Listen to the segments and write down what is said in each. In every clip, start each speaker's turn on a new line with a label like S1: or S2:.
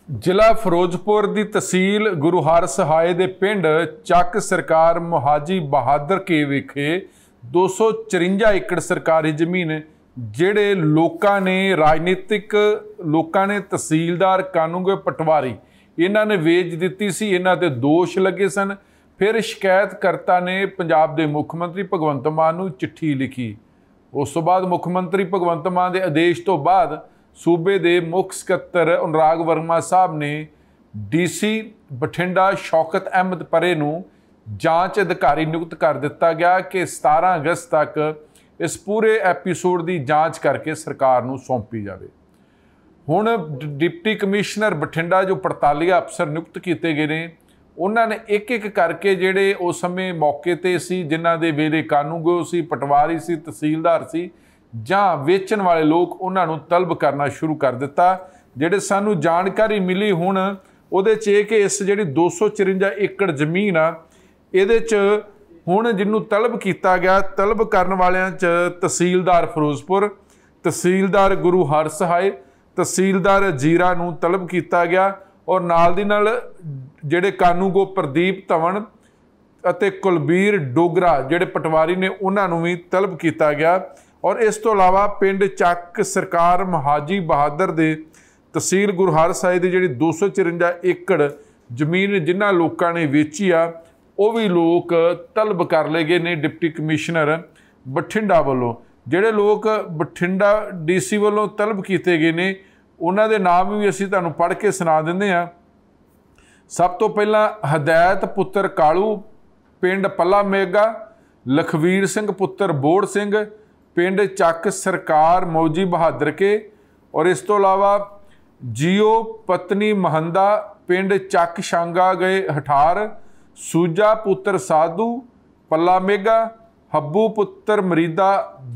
S1: ਜ਼ਿਲ੍ਹਾ ਫਿਰੋਜ਼ਪੁਰ ਦੀ ਤਹਿਸੀਲ ਗੁਰੂ ਹਰਸਹਾਏ ਦੇ ਪਿੰਡ ਚੱਕ ਸਰਕਾਰ ਮੁਹਾਜੀ ਬਹਾਦਰ ਕੇ ਵਿਖੇ 254 ਏਕੜ ਸਰਕਾਰੀ ਜ਼ਮੀਨ ਜਿਹੜੇ ਲੋਕਾਂ ਨੇ ਰਾਜਨੀਤਿਕ ਲੋਕਾਂ ਨੇ ਤਹਿਸੀਲਦਾਰ ਕਾਨੂੰਗੋ ਪਟਵਾਰੀ ਇਹਨਾਂ ਨੇ ਵੇਚ ਦਿੱਤੀ ਸੀ। ਇਹਨਾਂ ਤੇ ਦੋਸ਼ ਲੱਗੇ ਸਨ। ਫਿਰ ਸ਼ਿਕਾਇਤਕਰਤਾ ਨੇ ਪੰਜਾਬ ਦੇ ਮੁੱਖ ਮੰਤਰੀ ਭਗਵੰਤ ਮਾਨ ਨੂੰ ਚਿੱਠੀ ਲਿਖੀ। ਉਸ ਤੋਂ ਬਾਅਦ ਮੁੱਖ ਮੰਤਰੀ ਭਗਵੰਤ ਮਾਨ ਦੇ ਆਦੇਸ਼ ਤੋਂ ਬਾਅਦ सूबे के मुख सकत्तर अनुराग वर्मा साहब ने DC बठिंडा शौकत अहमद परे नूं जांच अधिकारी नियुक्त कर दिता गया कि 17 अगस्त तक इस पूरे एपीसोड की जांच करके सरकार नूं सौंपी जाए। हुण डिप्टी कमिश्नर बठिंडा जो 48 अफसर नियुक्त किए गए हैं उन्होंने एक एक करके जिहड़े उस समय मौके ते सी जिन्हां दे वेले कानूगो सी पटवारी सी तहसीलदार सी ਜਾਂ ਵੇਚਣ ਵਾਲੇ ਲੋਕ ਉਹਨਾਂ ਨੂੰ ਤਲਬ ਕਰਨਾ ਸ਼ੁਰੂ ਕਰ ਦਿੱਤਾ। ਜਿਹੜੇ ਸਾਨੂੰ ਜਾਣਕਾਰੀ ਮਿਲੀ ਹੁਣ ਉਹਦੇ 'ਚ ਇਹ ਕਿ ਇਸ ਜਿਹੜੀ 254 ਏਕੜ ਜ਼ਮੀਨ ਆ ਇਹਦੇ 'ਚ ਹੁਣ ਜਿਹਨੂੰ ਤਲਬ ਕੀਤਾ ਗਿਆ ਤਲਬ ਕਰਨ ਵਾਲਿਆਂ 'ਚ ਤਹਿਸੀਲਦਾਰ ਫਿਰੋਜ਼ਪੁਰ, ਤਹਿਸੀਲਦਾਰ ਗੁਰੂ ਹਰਸਹਾਏ, ਤਹਿਸੀਲਦਾਰ ਜੀਰਾ ਨੂੰ ਤਲਬ ਕੀਤਾ ਗਿਆ ਔਰ ਨਾਲ ਦੀ ਨਾਲ ਜਿਹੜੇ ਕਾਨੂੰਗੋ ਪ੍ਰਦੀਪ ਧਵਨ ਅਤੇ ਕੁਲਬੀਰ ਡੋਗਰਾ ਜਿਹੜੇ ਪਟਵਾਰੀ ਨੇ ਉਹਨਾਂ ਨੂੰ ਵੀ ਤਲਬ ਕੀਤਾ ਗਿਆ। और इस तो अलावा पिंड ਚੱਕ सरकार महाजी बहादर दे तहसील गुरु हरसाए की जी 254 एकड़ जमीन जिन्होंने लोगों ने वेची आ वो भी लोग तलब कर ले गए ने डिप्टी कमिश्नर बठिंडा वालों। जोड़े लोग बठिंडा DC वालों तलब किए गए ने उन्होंने नाम भी असीं तुहानूं पढ़ के सुना दिंदे आ। सब तो पहला हदैत पुत्र कालू पिंड पला मेगा, लखवीर सिंह पुत्र बोड़ सिंह पिंड ਚੱਕ सरकार मौजी बहादर के और इस तो अलावा जियो पत्नी महंदा पिंड ਚੱਕ शांगा गए हठार, सूजा पुत्र साधु पला मेगा, हब्बू पुत्र मरीदा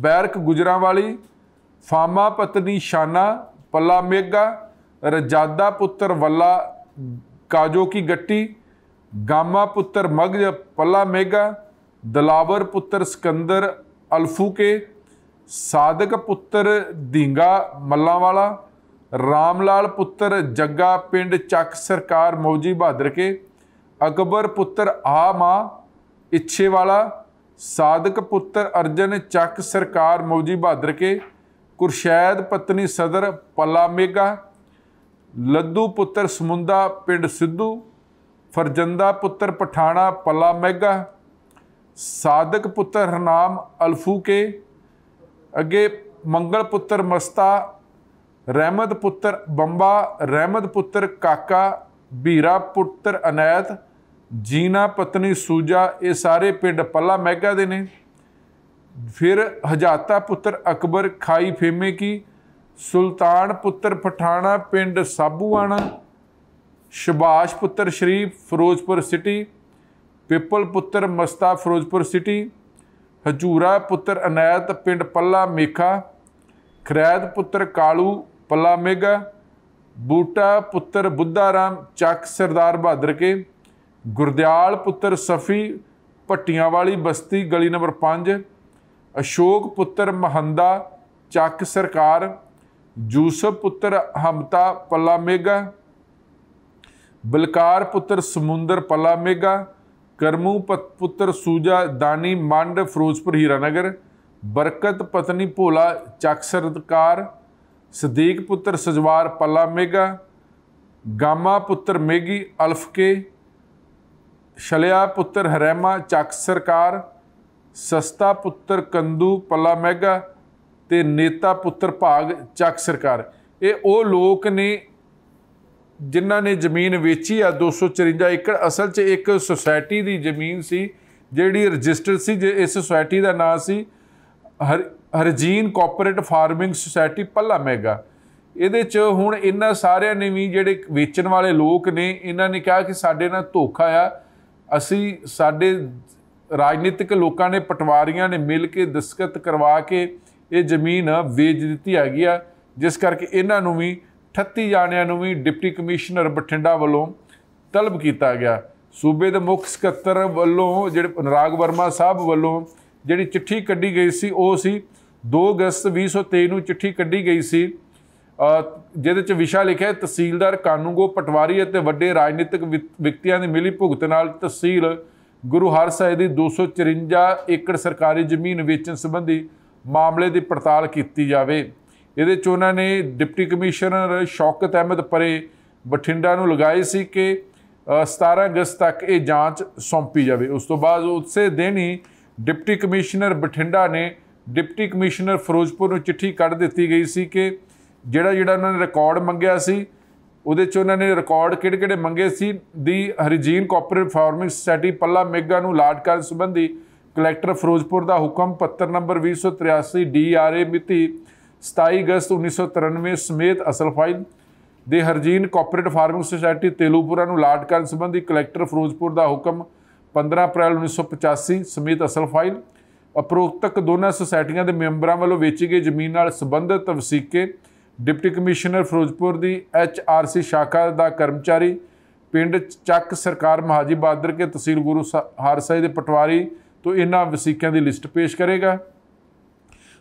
S1: बैरक गुजरावाली, फामा पत्नी शाना पला मेगा, रजादा पुत्र वल्ला काजो की गट्टी, गामा पुत्र मगज पला मेगा, दलावर पुत्र सिकंदर अल्फू के, सादक पुत्र धींगा मल्लावाला, रामलाल पुत्र जग्गा पिंड ਚੱਕ सरकार मौजी बहादर के, अकबर पुत्र आ मां इच्छेवाला, सादक पुत्र अर्जन ਚੱਕ सरकार मौजी बहादर के, कुरशैद पत्नी सदर पला मेगा, लद्दू पुत्र समुंदा पिंड सिद्धू, फरजंदा पुत्र पठाना पला मेगा, सादक पुत्र हरनाम अल्फू के, अगे मंगल पुत्र मस्ता, रहमत पुत्र बंबा, रहमत पुत्र काका, भीरा पुत्र अनैत, जीना पत्नी सूजा, ये सारे पिंड पला मैगा दे ने। फिर हजाता पुत्र अकबर खाई फेमे की, सुल्तान पुत्र पठाना पिंड साबूआना, शबाश पुत्र शरीफ फिरोजपुर सिटी, पिपल पुत्र मस्ता फिरोजपुर सिटी, हजूरा पुत्र अनैत पिंड पला मेखा, खरैद पुत्र कालू पला मेगा, बूटा पुत्र बुद्धा राम ਚੱਕ सरदार बहादर के, गुरदयाल पुत्र सफ़ी भट्टियां वाली बस्ती गली नंबर 5, अशोक पुत्र महंदा ਚੱਕ सरकार, यूसुफ पुत्र हमता पला मेगा, बलकार पुत्र समुंदर पला मेगा, करमू पुत्र सूजा दानी मंड फिरोजपुर हीरानगर, बरकत पत्नी भोला ਚੱਕ सरकार, सदीक पुत्र सजवार पला मेगा, गामा पुत्र मेगी अल्फ के, शलिया पुत्र हरैमा ਚੱਕ सरकार, सस्ता पुत्र कंदू पला मेगा ते नेता पुत्र भाग ਚੱਕ सरकार। ये वो लोग ने जिन्हों ने जमीन वेची आ 254 एकड़। असल च एक सोसाइटी की जमीन सी जिहड़ी रजिस्टर्ड सी, इस सोसाइटी का नाम सी हरजीन कोऑपरेटिव फार्मिंग सोसाइटी पला मेगा। ਇਹਦੇ 'ਚ ਹੁਣ ਇਹਨਾਂ ਸਾਰਿਆਂ ਨੇ ਵੀ ਜਿਹੜੇ ਵੇਚਣ ਵਾਲੇ ਲੋਕ ਨੇ ਇਹਨਾਂ ਨੇ ਕਿਹਾ ਕਿ ਸਾਡੇ ਨਾਲ ਧੋਖਾ ਆ, ਅਸੀਂ ਸਾਡੇ ਰਾਜਨੀਤਿਕ ਲੋਕਾਂ ਨੇ ਪਟਵਾਰੀਆਂ ਨੇ ਮਿਲ ਕੇ ਦਸਤਖਤ ਕਰਵਾ ਕੇ ਇਹ ਜ਼ਮੀਨ ਵੇਚ ਦਿੱਤੀ ਹੈਗੀ ਆ, ਜਿਸ ਕਰਕੇ ਇਹਨਾਂ ਨੂੰ ਵੀ 38 ਜਾਣਿਆਂ ਨੂੰ ਵੀ डिप्टी कमिश्नर बठिंडा वालों तलब किया गया। सूबे के मुख सकत्तर वालों जिहड़े अनुराग वर्मा साहब वालों जिहड़ी चिट्ठी कड्ढी गई सी वो सी 2 अगस्त 2023 नूं चिट्ठी कड्ढी गई सी ਜਿਹਦੇ 'ਚ ਵਿਸ਼ਾ ਲਿਖਿਆ ਤਹਿਸੀਲਦਾਰ ਕਾਨੂੰਗੋ ਪਟਵਾਰੀ ਅਤੇ ਵੱਡੇ ਰਾਜਨੀਤਿਕ ਵਿਅਕਤੀਆਂ ਦੀ ਮਿਲੀ ਭੁਗਤ ਨਾਲ ਤਹਿਸੀਲ ਗੁਰੂ ਹਰਸਾਏ ਦੀ 254 ਏਕੜ ਸਰਕਾਰੀ ਜ਼ਮੀਨ ਵੇਚਣ ਸੰਬੰਧੀ ਮਾਮਲੇ ਦੀ ਪੜਤਾਲ ਕੀਤੀ ਜਾਵੇ। ਇਹਦੇ 'ਚ ਉਹਨਾਂ ਨੇ ਡਿਪਟੀ ਕਮਿਸ਼ਨਰ ਸ਼ੌਕਤ ਅਹਿਮਦ ਪਰੇ ਬਠਿੰਡਾ ਨੂੰ ਲਗਾਏ ਸੀ ਕਿ 17 ਅਗਸਤ ਤੱਕ ਇਹ ਜਾਂਚ ਸੌਂਪੀ ਜਾਵੇ। ਉਸ ਤੋਂ ਬਾਅਦ ਉਸੇ ਦਿਨ ਹੀ ਡਿਪਟੀ ਕਮਿਸ਼ਨਰ ਬਠਿੰਡਾ ਨੇ ਡਿਪਟੀ ਕਮਿਸ਼ਨਰ ਫਿਰੋਜ਼ਪੁਰ ਨੂੰ ਚਿੱਠੀ ਕੱਢ ਦਿੱਤੀ ਗਈ ਸੀ ਕਿ ਜਿਹੜਾ ਉਹਨਾਂ ਨੇ ਰਿਕਾਰਡ ਮੰਗਿਆ ਸੀ ਉਹਦੇ 'ਚ ਉਹਨਾਂ ਨੇ ਰਿਕਾਰਡ ਕਿਹੜੇ ਮੰਗੇ ਸੀ ਦੀ ਹਰੀਜੀਨ ਕੋਆਪਰੇਟਿਵ ਫਾਰਮਿੰਗ ਸੁਸਾਇਟੀ ਪੱਲਾ ਮੇਗਾ ਨੂੰ ਅਲਾਟ ਕਰਨ ਸੰਬੰਧੀ ਕਲੈਕਟਰ ਫਿਰੋਜ਼ਪੁਰ ਦਾ ਹੁਕਮ ਪੱਤਰ ਨੰਬਰ 2083 DRA ਮਿਤੀ 27 ਅਗਸਤ 1993 ਸਮੇਤ ਅਸਲ ਫਾਈਲ ਦੇ ਹਰਜੀਨ ਕੋਆਪਰੇਟਿਵ ਫਾਰਮਿੰਗ ਸੁਸਾਇਟੀ ਤੇਲੂਪੁਰਾ ਨੂੰ ਅਲਾਟ ਕਰਨ ਸੰਬੰਧੀ ਕਲੈਕਟਰ ਫਿਰੋਜ਼ਪੁਰ ਦਾ ਹੁਕਮ 15 ਅਪ੍ਰੈਲ 1985 ਸਮੇਤ ਅਸਲ ਫਾਈਲ ਉਪਰੋਕਤ ਦੋਨਾਂ ਸੁਸਾਇਟੀਆਂ ਦੇ ਮੈਂਬਰਾਂ ਵੱਲੋਂ ਵੇਚੀ ਗਈ ਜ਼ਮੀਨ ਨਾਲ ਸੰਬੰਧਿਤ ਵਸੀਕੇ ਡਿਪਟੀ ਕਮਿਸ਼ਨਰ ਫਿਰੋਜ਼ਪੁਰ ਦੀ HRC ਸ਼ਾਖਾ ਦਾ ਕਰਮਚਾਰੀ ਪਿੰਡ ਚੱਕ ਸਰਕਾਰ ਮਹਾਜੀ ਬਹਾਦਰ ਕੇ ਤਹਿਸੀਲ ਗੁਰੂ ਹਰਸਾਏ ਦੇ ਪਟਵਾਰੀ ਤੋਂ ਇਹਨਾਂ ਵਸੀਕਿਆਂ ਦੀ ਲਿਸਟ ਪੇਸ਼ ਕਰੇਗਾ।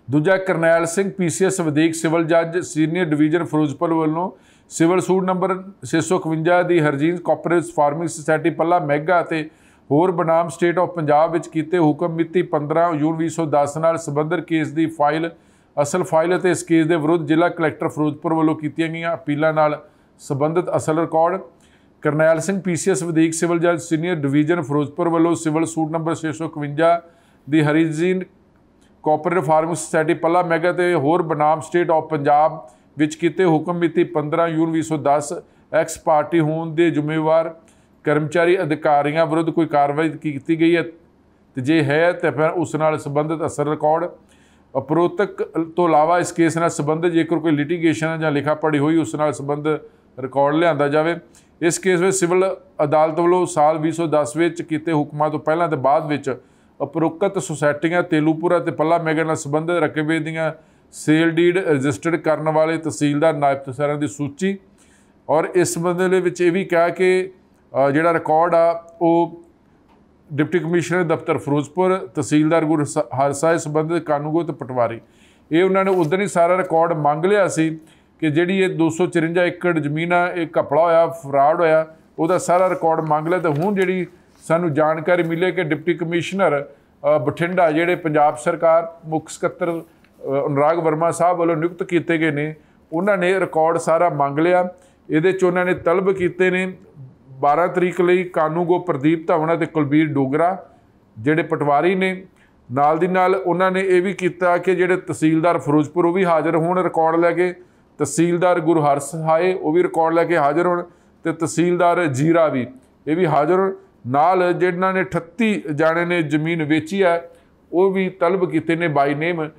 S1: ਦੂਜਾ ਕਰਨੈਲ ਸਿੰਘ PCS ਵਧੀਕ ਸਿਵਲ ਜੱਜ ਸੀਨੀਅਰ ਡਿਵੀਜ਼ਨ ਫਿਰੋਜ਼ਪੁਰ ਵੱਲੋਂ ਸਿਵਲ ਸੂਟ ਨੰਬਰ 651 ਦੀ ਹਰਜੀਨ ਕੋਆਪਰੇਟਿਵ ਫਾਰਮਿੰਗ ਸੁਸਾਇਟੀ ਪੱਲਾ ਮੈਗਾ ਅਤੇ ਹੋਰ ਬਨਾਮ ਸਟੇਟ ਆਫ ਪੰਜਾਬ ਵਿੱਚ ਕੀਤੇ ਹੁਕਮ ਮਿਤੀ 15 ਜੂਨ 2010 ਨਾਲ ਸੰਬੰਧਿਤ ਕੇਸ ਦੀ ਫਾਈਲ ਅਸਲ ਫਾਈਲ ਅਤੇ ਇਸ ਕੇਸ ਦੇ ਵਿਰੁੱਧ ਜ਼ਿਲ੍ਹਾ ਕਲੈਕਟਰ ਫਿਰੋਜ਼ਪੁਰ ਵੱਲੋਂ ਕੀਤੀਆਂ ਗਈਆਂ ਅਪੀਲਾਂ ਨਾਲ ਸੰਬੰਧਿਤ ਅਸਲ ਰਿਕਾਰਡ ਕਰਨੈਲ ਸਿੰਘ PCS ਵਧੀਕ ਸਿਵਲ ਜੱਜ ਸੀਨੀਅਰ ਡਿਵੀਜ਼ਨ ਫਿਰੋਜ਼ਪੁਰ ਵੱਲੋਂ ਸਿਵਲ ਸੂਟ ਨੰਬਰ 651 ਦੀ ਹਰੀਜੀਨ ਕੋਆਪਰੇਟਿਵ ਫਾਰਮਿੰਗ ਸੁਸਾਇਟੀ ਪੱਲਾ ਮੈਗਾ ਅਤੇ ਹੋਰ ਬਨਾਮ ਸਟੇਟ ਆਫ ਪੰਜਾਬ ਵਿੱਚ ਕੀਤੇ ਹੁਕਮ ਮਿਤੀ 15 ਜੂਨ 2010 ਐਕਸ ਪਾਰਟੀ ਹੋਣ ਦੇ ਜ਼ਿੰਮੇਵਾਰ ਕਰਮਚਾਰੀ ਅਧਿਕਾਰੀਆਂ ਵਿਰੁੱਧ ਕੋਈ ਕਾਰਵਾਈ ਕੀਤੀ ਗਈ ਹੈ ਤੇ ਜੇ ਹੈ ਤਾਂ ਫਿਰ ਉਸ ਨਾਲ ਸੰਬੰਧਿਤ ਅਸਲ ਰਿਕਾਰਡ ਉਪਰੋਕਤ ਤੋਂ ਇਲਾਵਾ ਇਸ ਕੇਸ ਨਾਲ ਸੰਬੰਧਿਤ ਜੇਕਰ ਕੋਈ ਲਿਟੀਗੇਸ਼ਨ ਜਾਂ ਲਿਖਾ ਪੜ੍ਹੀ ਹੋਈ ਉਸ ਨਾਲ ਸੰਬੰਧਿਤ ਰਿਕਾਰਡ ਲਿਆਂਦਾ ਜਾਵੇ। ਇਸ ਕੇਸ ਵਿੱਚ ਸਿਵਲ ਅਦਾਲਤ ਵੱਲੋਂ ਸਾਲ 2010 ਵਿੱਚ ਕੀਤੇ ਹੁਕਮਾਂ ਤੋਂ ਪਹਿਲਾਂ ਤੇ ਬਾਅਦ ਵਿੱਚ ਉਪਰੋਕਤ ਸੁਸਾਇਟੀਆਂ ਤੇਲੂਪੁਰਾ ਅਤੇ ਪੱਲਾ ਮੈਗਾ ਨਾਲ ਸੰਬੰਧਿਤ ਰਕਬੇ ਦੀਆਂ ਸੇਲ ਡੀਡ ਰਜਿਸਟਰਡ ਕਰਨ ਵਾਲੇ ਤਹਿਸੀਲਦਾਰ ਨਾਇਬ ਤਹਿਸੀਲਦਾਰਾਂ ਦੀ ਸੂਚੀ ਔਰ ਇਸ ਸੰਬੰਧ ਦੇ ਵਿੱਚ ਇਹ ਵੀ ਕਿਹਾ ਕਿ ਜਿਹੜਾ ਰਿਕਾਰਡ ਆ ਉਹ ਡਿਪਟੀ ਕਮਿਸ਼ਨਰ ਦਫ਼ਤਰ ਫਿਰੋਜ਼ਪੁਰ ਤਹਿਸੀਲਦਾਰ ਗੁਰੂ ਹਰਸਾਏ ਸੰਬੰਧਿਤ ਕਾਨੂੰਗੋ ਅਤੇ ਪਟਵਾਰੀ ਇਹ ਉਹਨਾਂ ਨੇ ਉਦੋਂ ਹੀ ਸਾਰਾ ਰਿਕਾਰਡ ਮੰਗ ਲਿਆ ਸੀ ਕਿ ਜਿਹੜੀ ਇਹ 254 ਏਕੜ ਜ਼ਮੀਨ ਆ ਇਹ ਘਪਲਾ ਹੋਇਆ ਫਰਾਡ ਹੋਇਆ ਉਹਦਾ ਸਾਰਾ ਰਿਕਾਰਡ ਮੰਗ ਲਿਆ। ਤੇ ਹੁਣ ਜਿਹੜੀ ਸਾਨੂੰ ਜਾਣਕਾਰੀ ਮਿਲੀ ਕਿ ਡਿਪਟੀ ਕਮਿਸ਼ਨਰ ਬਠਿੰਡਾ ਜਿਹੜੇ ਪੰਜਾਬ ਸਰਕਾਰ ਮੁੱਖ ਸਕੱਤਰ ਅਨੁਰਾਗ ਵਰਮਾ ਸਾਹਿਬ ਵੱਲੋਂ ਨਿਯੁਕਤ ਕੀਤੇ ਗਏ ਨੇ ਉਹਨਾਂ ਨੇ ਰਿਕਾਰਡ ਸਾਰਾ ਮੰਗ ਲਿਆ। ਇਹਦੇ 'ਚ ਉਹਨਾਂ ਨੇ ਤਲਬ ਕੀਤੇ ਨੇ 12 ਤਰੀਕ ਲਈ ਕਾਨੂੰਗੋ ਪ੍ਰਦੀਪ ਧਵਨ ਅਤੇ ਕੁਲਬੀਰ ਡੋਗਰਾ ਜਿਹੜੇ ਪਟਵਾਰੀ ਨੇ ਨਾਲ ਦੀ ਨਾਲ ਉਹਨਾਂ ਨੇ ਇਹ ਵੀ ਕੀਤਾ ਕਿ ਜਿਹੜੇ ਤਹਿਸੀਲਦਾਰ ਫਿਰੋਜ਼ਪੁਰ ਉਹ ਵੀ ਹਾਜ਼ਰ ਹੋਣ ਰਿਕਾਰਡ ਲੈ ਕੇ ਤਹਿਸੀਲਦਾਰ ਗੁਰੂ ਹਰਸਾਏ ਉਹ ਵੀ ਰਿਕਾਰਡ ਲੈ ਕੇ ਹਾਜ਼ਰ ਹੋਣ ਅਤੇ ਤਹਿਸੀਲਦਾਰ ਜੀਰਾ ਵੀ ਇਹ ਵੀ ਹਾਜ਼ਰ ਹੋਣ ਨਾਲ ਜਿਹਨਾਂ ਨੇ 38 ਜਾਣੇ ਨੇ ਜ਼ਮੀਨ ਵੇਚੀ ਹੈ ਉਹ ਵੀ ਤਲਬ ਕੀਤੇ ਨੇ ਬਾਈ ਨੇਮ।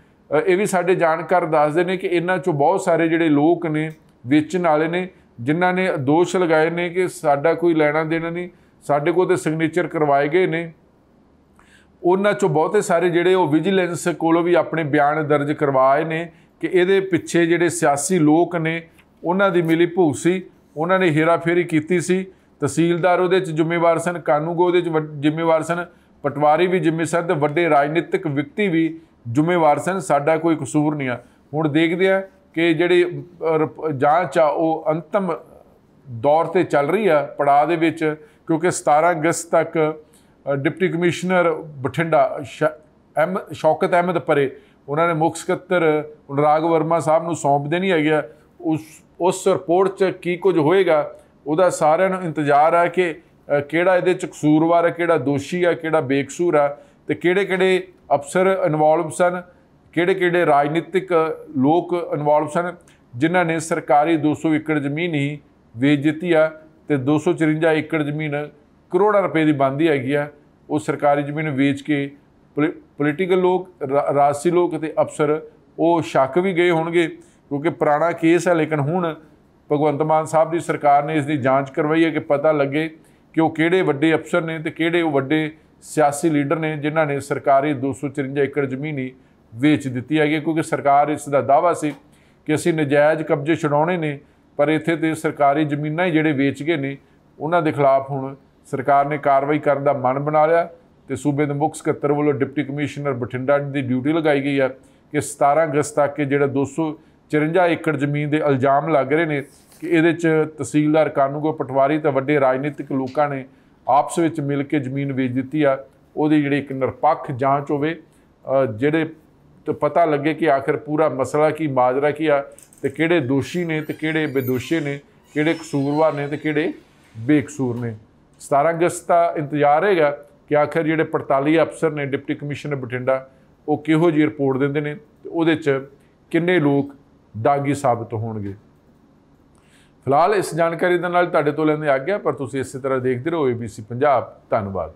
S1: ਇਹ ਵੀ ਸਾਡੇ ਜਾਣਕਾਰ ਦੱਸਦੇ ਨੇ ਕਿ ਇਹਨਾਂ 'ਚੋਂ ਬਹੁਤ ਸਾਰੇ ਜਿਹੜੇ ਲੋਕ ਨੇ ਵੇਚਣ ਵਾਲੇ ਨੇ ਜਿਨ੍ਹਾਂ ਨੇ ਦੋਸ਼ ਲਗਾਏ ਨੇ ਕਿ ਸਾਡਾ ਕੋਈ ਲੈਣਾ ਦੇਣਾ ਨਹੀਂ ਸਾਡੇ ਕੋਲ ਤਾਂ ਸਿਗਨੇਚਰ ਕਰਵਾਏ ਗਏ ਨੇ ਉਹਨਾਂ 'ਚੋਂ ਬਹੁਤੇ ਸਾਰੇ ਜਿਹੜੇ ਉਹ ਵਿਜੀਲੈਂਸ ਕੋਲੋਂ ਵੀ ਆਪਣੇ ਬਿਆਨ ਦਰਜ ਕਰਵਾਏ ਨੇ ਕਿ ਇਹਦੇ ਪਿੱਛੇ ਜਿਹੜੇ ਸਿਆਸੀ ਲੋਕ ਨੇ ਉਹਨਾਂ ਦੀ ਮਿਲੀ ਭੁਗਤ ਸੀ ਉਹਨਾਂ ਨੇ ਹੇਰਾਫੇਰੀ ਕੀਤੀ ਸੀ। ਤਹਿਸੀਲਦਾਰ ਉਹਦੇ 'ਚ ਜ਼ਿੰਮੇਵਾਰ ਸਨ ਕਾਨੂੰਗੋ ਉਹਦੇ 'ਚ ਜ਼ਿੰਮੇਵਾਰ ਸਨ ਪਟਵਾਰੀ ਵੀ ਜ਼ਿੰਮੇਵਾਰ ਸਨ ਅਤੇ ਵੱਡੇ ਰਾਜਨੀਤਿਕ ਵਿਅਕਤੀ ਵੀ ਜ਼ਿੰਮੇਵਾਰ ਸਨ ਸਾਡਾ ਕੋਈ ਕਸੂਰ ਨਹੀਂ ਆ। ਹੁਣ ਦੇਖਦੇ ਆ ਕਿ ਜਿਹੜੀ ਜਾਂਚ ਆ ਉਹ ਅੰਤਮ ਦੌਰ 'ਤੇ ਚੱਲ ਰਹੀ ਆ ਪੜਾਅ ਦੇ ਵਿੱਚ ਕਿਉਂਕਿ 17 ਅਗਸਤ ਤੱਕ ਡਿਪਟੀ ਕਮਿਸ਼ਨਰ ਬਠਿੰਡਾ ਸ਼ੌਕਤ ਅਹਿਮਦ ਪਰੇ ਉਹਨਾਂ ਨੇ ਮੁੱਖ ਸਕੱਤਰ ਅਨੁਰਾਗ ਵਰਮਾ ਸਾਹਿਬ ਨੂੰ ਸੌਂਪ ਦੇਣੀ ਹੈਗੀ ਆ। ਉਸ ਰਿਪੋਰਟ 'ਚ ਕੀ ਕੁਝ ਹੋਏਗਾ ਉਹਦਾ ਸਾਰਿਆਂ ਨੂੰ ਇੰਤਜ਼ਾਰ ਹੈ ਕਿ ਕਿਹੜਾ ਇਹਦੇ 'ਚ ਕਸੂਰਵਾਰ ਹੈ ਕਿਹੜਾ ਦੋਸ਼ੀ ਆ ਕਿਹੜਾ ਬੇਕਸੂਰ ਆ ਅਤੇ ਕਿਹੜੇ ਅਫਸਰ ਇਨਵੋਲਵ ਸਨ ਕਿਹੜੇ ਰਾਜਨੀਤਿਕ ਲੋਕ ਇਨਵੋਲਵ ਸਨ ਜਿਨ੍ਹਾਂ ਨੇ ਸਰਕਾਰੀ 200 ਏਕੜ ਜ਼ਮੀਨ ਹੀ ਵੇਚ ਦਿੱਤੀ ਆ ਅਤੇ 254 ਏਕੜ ਜ਼ਮੀਨ ਕਰੋੜਾਂ ਰੁਪਏ ਦੀ ਬਣਦੀ ਹੈਗੀ ਆ ਉਹ ਸਰਕਾਰੀ ਜ਼ਮੀਨ ਵੇਚ ਕੇ ਪੋਲੀਟੀਕਲ ਲੋਕ ਰਾਜਸੀ ਲੋਕ ਅਤੇ ਅਫਸਰ ਉਹ ਸ਼ੱਕ ਵੀ ਗਏ ਹੋਣਗੇ ਕਿਉਂਕਿ ਪੁਰਾਣਾ ਕੇਸ ਹੈ ਲੇਕਿਨ ਹੁਣ ਭਗਵੰਤ ਮਾਨ ਸਾਹਿਬ ਦੀ ਸਰਕਾਰ ਨੇ ਇਸ ਦੀ ਜਾਂਚ ਕਰਵਾਈ ਹੈ ਕਿ ਪਤਾ ਲੱਗੇ ਕਿ ਉਹ ਕਿਹੜੇ ਵੱਡੇ ਅਫਸਰ ਨੇ ਅਤੇ ਕਿਹੜੇ ਉਹ ਵੱਡੇ ਸਿਆਸੀ ਲੀਡਰ ਨੇ ਜਿਨ੍ਹਾਂ ਨੇ ਸਰਕਾਰੀ 254 ਏਕੜ ਜ਼ਮੀਨ ਹੀ ਵੇਚ ਦਿੱਤੀ ਹੈਗੀ ਕਿਉਂਕਿ ਸਰਕਾਰ ਇਸ ਦਾ ਦਾਅਵਾ ਸੀ ਕਿ ਅਸੀਂ ਨਜਾਇਜ਼ ਕਬਜ਼ੇ ਛੁਡਾਉਣੇ ਨੇ ਪਰ ਇੱਥੇ ਤਾਂ ਸਰਕਾਰੀ ਜ਼ਮੀਨਾਂ ਹੀ ਜਿਹੜੇ ਵੇਚ ਗਏ ਨੇ ਉਹਨਾਂ ਦੇ ਖਿਲਾਫ ਹੁਣ ਸਰਕਾਰ ਨੇ ਕਾਰਵਾਈ ਕਰਨ ਦਾ ਮਨ ਬਣਾ ਲਿਆ ਅਤੇ ਸੂਬੇ ਦੇ ਮੁੱਖ ਸਕੱਤਰ ਵੱਲੋਂ ਡਿਪਟੀ ਕਮਿਸ਼ਨਰ ਬਠਿੰਡਾ ਦੀ ਡਿਊਟੀ ਲਗਾਈ ਗਈ ਹੈ ਕਿ 17 ਅਗਸਤ ਤੱਕ ਜਿਹੜਾ 54 ਏਕੜ ਜ਼ਮੀਨ ਦੇ ਇਲਜ਼ਾਮ ਲੱਗ ਰਹੇ ਨੇ ਕਿ ਇਹਦੇ 'ਚ ਤਹਿਸੀਲਦਾਰ ਕਾਨੂੰਗੋ ਪਟਵਾਰੀ ਤੇ ਵੱਡੇ ਰਾਜਨੀਤਿਕ ਲੋਕਾਂ ਨੇ ਆਪਸ ਵਿੱਚ ਮਿਲ ਕੇ ਜ਼ਮੀਨ ਵੇਚ ਦਿੱਤੀ ਆ। ਉਹਦੀ ਜਿਹੜੀ ਇੱਕ ਨਿਰਪੱਖ ਜਾਂਚ ਹੋਵੇ, ਜਿਹੜੇ ਤੇ ਪਤਾ ਲੱਗੇ ਕਿ ਆਖਿਰ ਪੂਰਾ ਮਸਲਾ ਕੀ, ਮਾਜਰਾ ਕੀ ਆ, ਤੇ ਕਿਹੜੇ ਦੋਸ਼ੀ ਨੇ ਤੇ ਕਿਹੜੇ ਬੇਦੋਸ਼ੀ ਨੇ, ਕਿਹੜੇ ਕਸੂਰਵਾਰ ਨੇ ਤੇ ਕਿਹੜੇ ਬੇਕਸੂਰ ਨੇ। 17 ਅਗਸਤ ਦਾ ਇੰਤਜ਼ਾਰ ਹੈਗਾ ਕਿ ਆਖਿਰ ਜਿਹੜੇ 45 ਅਫਸਰ ਨੇ ਡਿਪਟੀ ਕਮਿਸ਼ਨਰ ਬਠਿੰਡਾ ਉਹ ਕਿਹੋ ਜਿਹੀ ਰਿਪੋਰਟ ਦਿੰਦੇ ਨੇ ਤੇ ਉਹਦੇ 'ਚ ਕਿੰਨੇ ਲੋਕ ਦਾਗੀ ਸਾਬਤ ਹੋਣਗੇ। ਫਿਲਹਾਲ ਇਸ ਜਾਣਕਾਰੀ ਦੇ ਨਾਲ ਤੁਹਾਡੇ ਤੋਂ ਲੈਂਦੇ ਆਗਿਆ, ਪਰ ਤੁਸੀਂ ਇਸੇ ਤਰ੍ਹਾਂ ਦੇਖਦੇ ਰਹੋ ABC ਪੰਜਾਬ। ਧੰਨਵਾਦ।